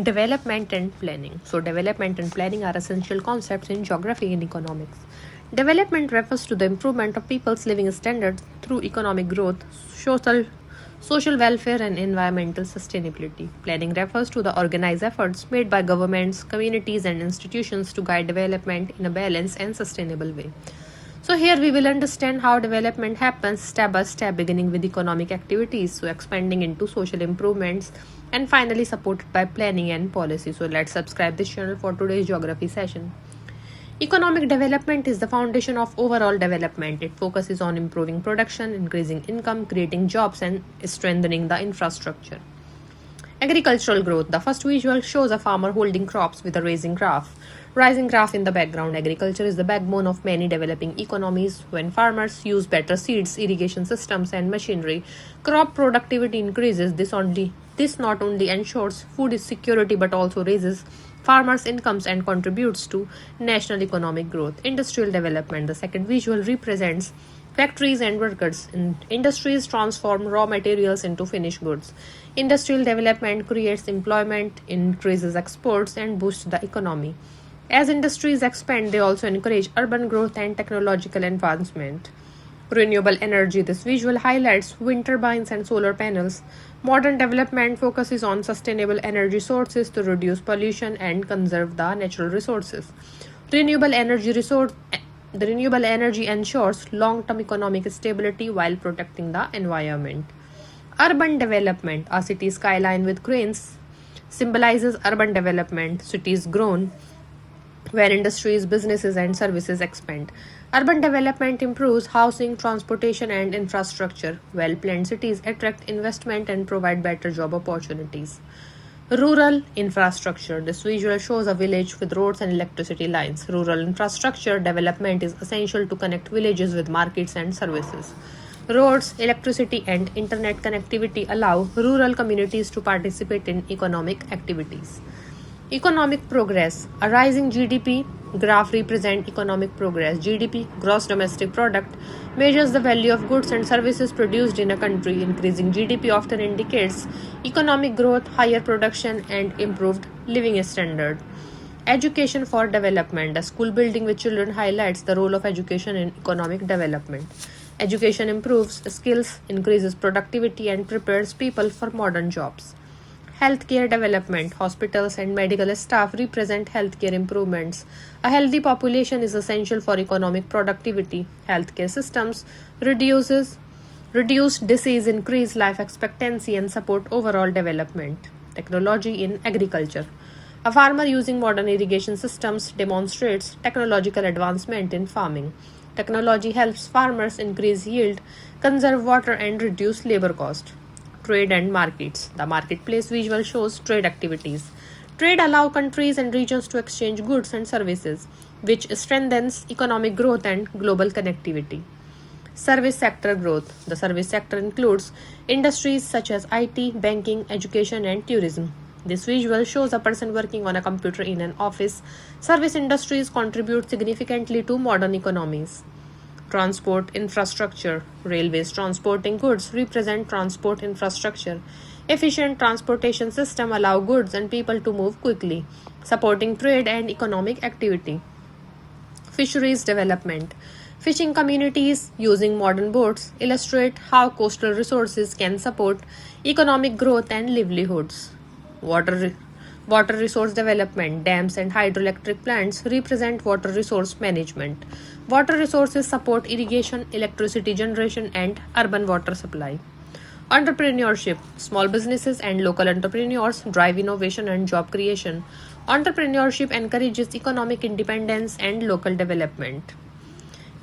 Development and planning. So, development and planning are essential concepts in geography and economics. Development refers to the improvement of people's living standards through economic growth, social welfare, and environmental sustainability. Planning refers to the organized efforts made by governments, communities, and institutions to guide development in a balanced and sustainable way. So, here we will understand how development happens step by step, beginning with economic activities, so expanding into social improvements, and finally supported by planning and policy. So, let's subscribe this channel for today's geography session. Economic development is the foundation of overall development. It focuses on improving production, increasing income, creating jobs, and strengthening the infrastructure. Agricultural growth. The first visual shows a farmer holding crops with a rising graph in the background. Agriculture is the backbone of many developing economies. When farmers use better seeds, irrigation systems, and machinery, crop productivity increases. This not only ensures food security but also raises farmers' incomes and contributes to national economic growth. Industrial development. The second visual represents factories and workers. Industries transform raw materials into finished goods. Industrial development creates employment, increases exports, and boosts the economy. As industries expand, they also encourage urban growth and technological advancement. Renewable energy. This visual highlights wind turbines and solar panels. Modern development focuses on sustainable energy sources to reduce pollution and conserve the natural resources. Renewable energy resource the renewable energy ensures long-term economic stability while protecting the environment. Urban development. A city skyline with cranes symbolizes urban development. Cities grown where industries, businesses, and services expand. Urban development improves housing, transportation, and infrastructure. Well-planned cities attract investment and provide better job opportunities. Rural infrastructure. This visual shows a village with roads and electricity lines. Rural infrastructure development is essential to connect villages with markets and services. Roads, electricity, and internet connectivity allow rural communities to participate in economic activities. Economic progress. A rising GDP graph represents economic progress. GDP, gross domestic product, measures the value of goods and services produced in a country. Increasing GDP often indicates economic growth, higher production, and improved living standard. Education for development. A school building with children highlights the role of education in economic development. Education improves skills, increases productivity, and prepares people for modern jobs. Healthcare development. Hospitals and medical staff represent healthcare improvements. A healthy population is essential for economic productivity. Healthcare systems reduce disease, increase life expectancy, and support overall development. Technology in agriculture. A farmer using modern irrigation systems demonstrates technological advancement in farming. Technology helps farmers increase yield, conserve water, and reduce labor cost. Trade and markets. The marketplace visual shows trade activities. Trade allows countries and regions to exchange goods and services, which strengthens economic growth and global connectivity. Service sector growth. The service sector includes industries such as IT, banking, education, and tourism. This visual shows a person working on a computer in an office. Service industries contribute significantly to modern economies. Transport infrastructure. Railways transporting goods represent transport infrastructure. Efficient transportation system allow goods and people to move quickly, supporting trade and economic activity. Fisheries development. Fishing communities using modern boats illustrate how coastal resources can support economic growth and livelihoods. Water resource development. Dams and hydroelectric plants represent water resource management. Water resources support irrigation, electricity generation, and urban water supply. Entrepreneurship. Small businesses and local entrepreneurs drive innovation and job creation. Entrepreneurship encourages economic independence and local development.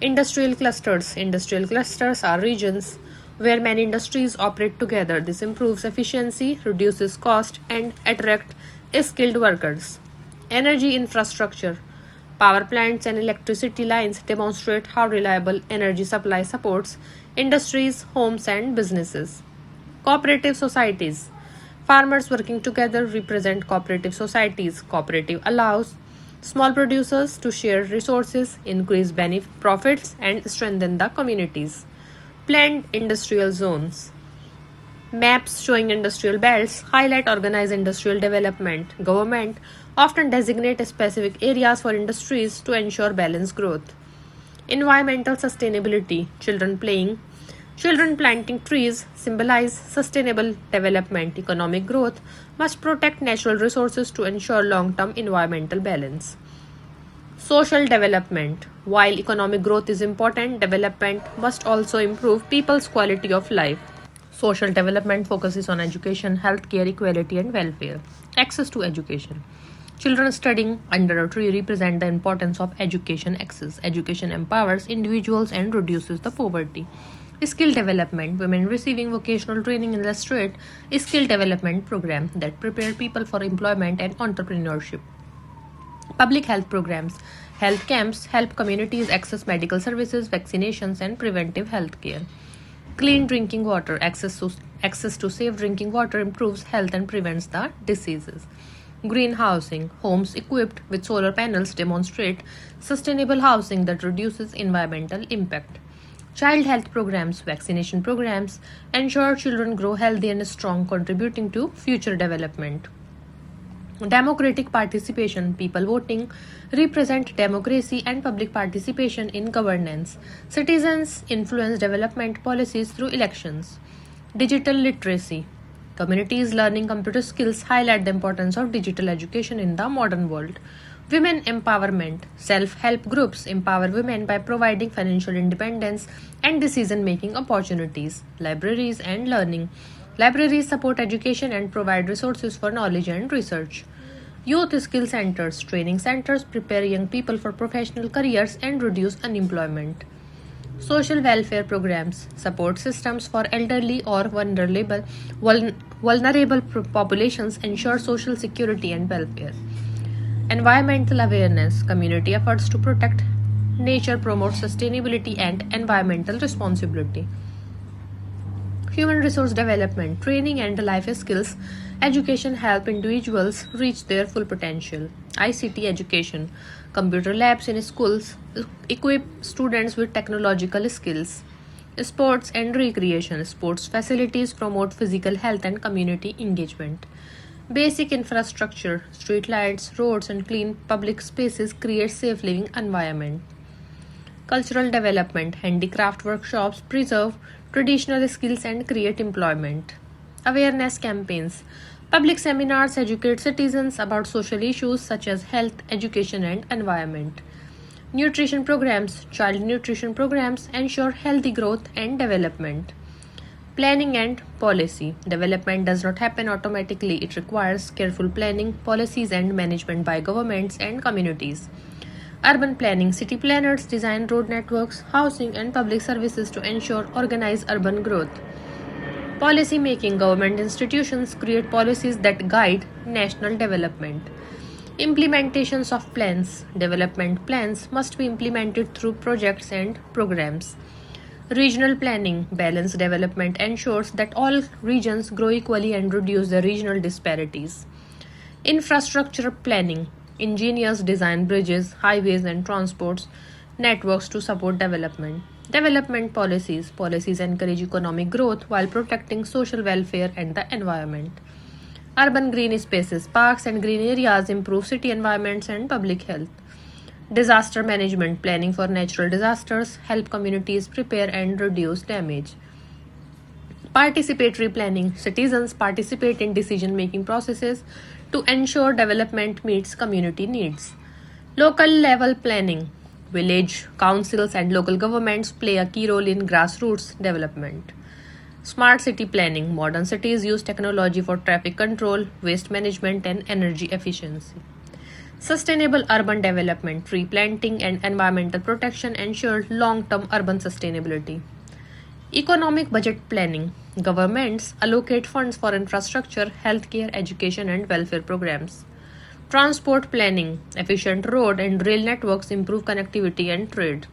Industrial clusters. Industrial clusters are regions where many industries operate together. This improves efficiency, reduces cost, and attracts skilled workers. Energy infrastructure. Power plants and electricity lines demonstrate how reliable energy supply supports industries, homes, and businesses. Cooperative societies. Farmers working together represent cooperative societies. Cooperative allows small producers to share resources, increase profits, and strengthen the communities. Planned industrial zones. Maps showing industrial belts highlight organized industrial development. Government often designate specific areas for industries to ensure balanced growth. Environmental sustainability. Children planting trees symbolize sustainable development. Economic growth must protect natural resources to ensure long-term environmental balance. Social development. While economic growth is important, development must also improve people's quality of life. Social development focuses on education, healthcare, equality, and welfare. Access to education. Children studying under a tree represent the importance of education access. Education empowers individuals and reduces the poverty. Skill development. Women receiving vocational training illustrate a skill development program that prepare people for employment and entrepreneurship. Public health programs. Health camps help communities access medical services, vaccinations, and preventive health care. Clean drinking water. Access to safe drinking water improves health and prevents the diseases. Green housing. Homes equipped with solar panels demonstrate sustainable housing that reduces environmental impact. Child health programs, vaccination programs ensure children grow healthy and strong, contributing to future development. Democratic participation. People voting represent democracy and public participation in governance. Citizens influence development policies through elections. Digital literacy. Communities learning computer skills highlight the importance of digital education in the modern world. Women empowerment. Self-help groups empower women by providing financial independence and decision-making opportunities. Libraries and learning. Libraries support education and provide resources for knowledge and research. Youth skill centers. Training centers prepare young people for professional careers and reduce unemployment. Social welfare programs. Support systems for elderly or vulnerable populations ensure social security and welfare. Environmental awareness. Community efforts to protect nature promote sustainability and environmental responsibility. Human resource development. Training and life skills education help individuals reach their full potential. ICT education. Computer labs in schools equip students with technological skills. Sports and recreation. Sports facilities promote physical health and community engagement. Basic infrastructure. Street lights, roads, and clean public spaces create safe living environment. Cultural development. Handicraft workshops preserve traditional skills and create employment. Awareness campaigns. Public seminars educate citizens about social issues such as health, education, and environment. Nutrition programs. Child nutrition programs ensure healthy growth and development. Planning and policy. Development does not happen automatically. It requires careful planning, policies, and management by governments and communities. Urban planning. City planners design road networks, housing, and public services to ensure organized urban growth. Policy making. Government institutions create policies that guide national development. Implementations of plans. Development plans must be implemented through projects and programs. Regional planning. Balanced development ensures that all regions grow equally and reduce the regional disparities. Infrastructure planning. Engineers design bridges, highways, and transport networks to support development. Development policies. Policies encourage economic growth while protecting social welfare and the environment. Urban green spaces. Parks and green areas improve city environments and public health. Disaster management. Planning for natural disasters help communities prepare and reduce damage. Participatory planning. Citizens participate in decision-making processes to ensure development meets community needs. Local level planning. Village councils and local governments play a key role in grassroots development. Smart city planning. Modern cities use technology for traffic control, waste management, and energy efficiency. Sustainable urban development. Tree planting and environmental protection ensure long-term urban sustainability. Economic budget planning. Governments allocate funds for infrastructure, healthcare, education, and welfare programs. Transport planning. Efficient road and rail networks improve connectivity and trade.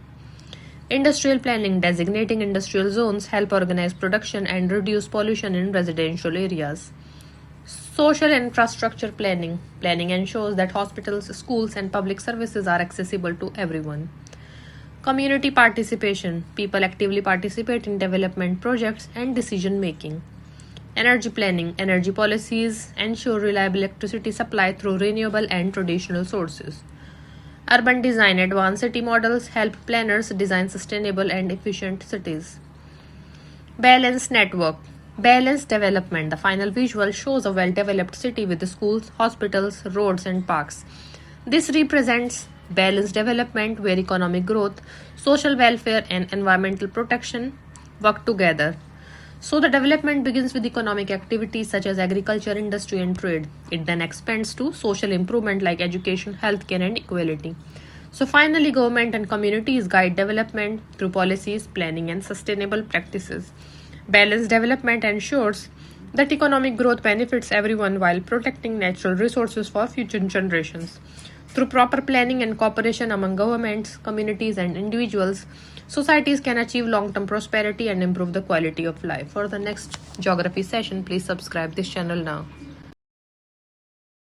Industrial planning. Designating industrial zones help organize production and reduce pollution in residential areas. Social infrastructure planning. Planning ensures that hospitals, schools, and public services are accessible to everyone. Community participation. People actively participate in development projects and decision making. Energy planning. Energy policies ensure reliable electricity supply through renewable and traditional sources. Urban design. Advanced city models help planners design sustainable and efficient cities. Balanced network. Balanced development. The final visual shows a well developed city with schools, hospitals, roads, and parks. This represents balanced development where economic growth, social welfare, and environmental protection work together. So, the development begins with economic activities such as agriculture, industry, and trade. It then expands to social improvement like education, healthcare, and equality. So, finally, government and communities guide development through policies, planning, and sustainable practices. Balanced development ensures that economic growth benefits everyone while protecting natural resources for future generations. Through proper planning and cooperation among governments, communities, and individuals, societies can achieve long-term prosperity and improve the quality of life. For the next geography session, please subscribe this channel now.